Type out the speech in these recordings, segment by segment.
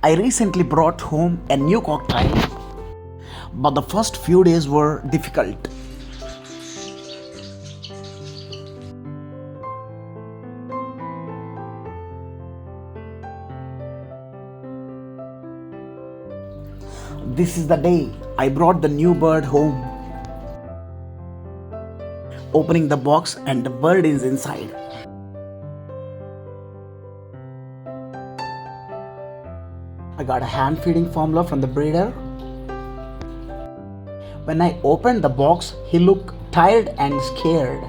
I recently brought home a new cocktail, but the first few days were difficult. This is the day I brought the new bird home. Opening the box and the bird is inside. I got a hand feeding formula from the breeder. When I opened the box, he looked tired and scared.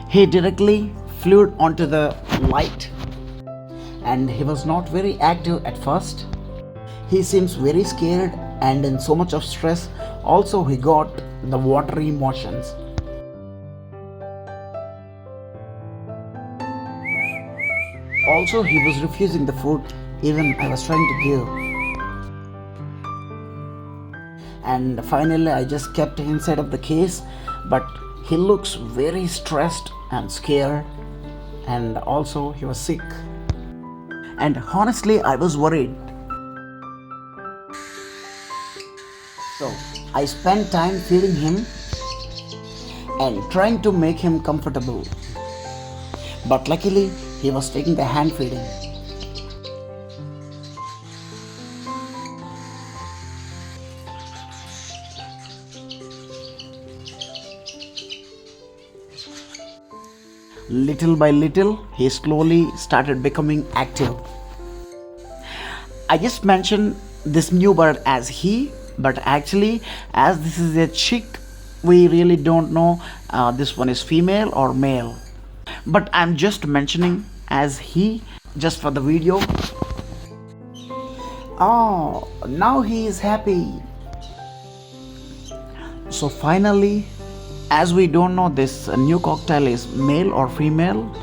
He directly flew onto the light and he was not very active at first. He seems very scared and in so much of stress. Also, he got the watery motions. Also, he was refusing the food even I was trying to give. And finally, I just kept him inside of the case, but he looks very stressed and scared, and also he was sick. And honestly, I was worried. So I spent time feeding him and trying to make him comfortable. But luckily, he was taking the hand feeding. Little by little, he slowly started becoming active. I just mentioned this new bird as he, but actually, as this is a chick, we really don't know this one is female or male. But I'm just mentioning as he just for the video. Oh, now he is happy. So finally, as we don't know this new cocktail is male or female,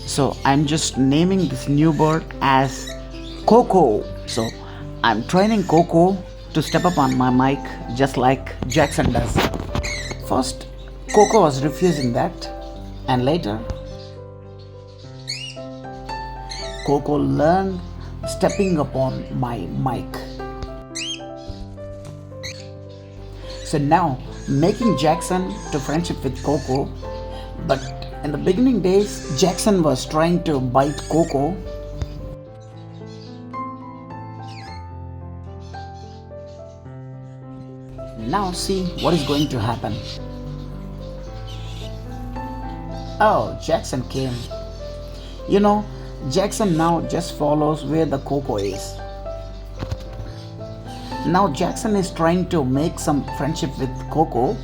so I'm just naming this new bird as Coco. So I'm training Coco to step up on my mic just like Jackson does. First, Coco was refusing that, and later Coco learned stepping upon my mic. So now making Jackson to friendship with Coco, but in the beginning days Jackson was trying to bite Coco. Now see what is going to happen. Oh, Jackson came. You know, Jackson now just follows where the Coco is. Now Jackson is trying to make some friendship with Coco.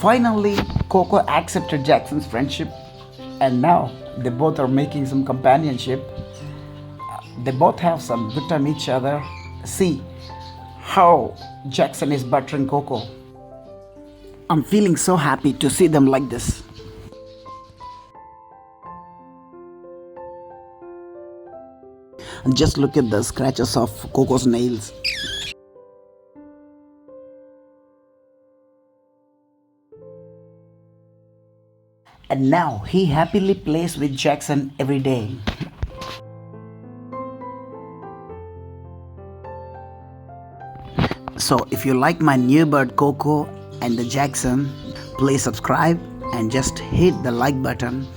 Finally, Coco accepted Jackson's friendship, and now they both are making some companionship. They both have some good time each other. See how Jackson is buttering Coco. I'm feeling so happy to see them like this. And just look at the scratches of Coco's nails. And now he happily plays with Jackson every day. So if you like my new bird Coco and the Jackson, please subscribe and just hit the like button.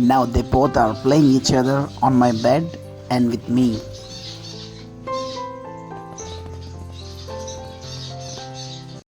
Now they both are playing each other on my bed and with me.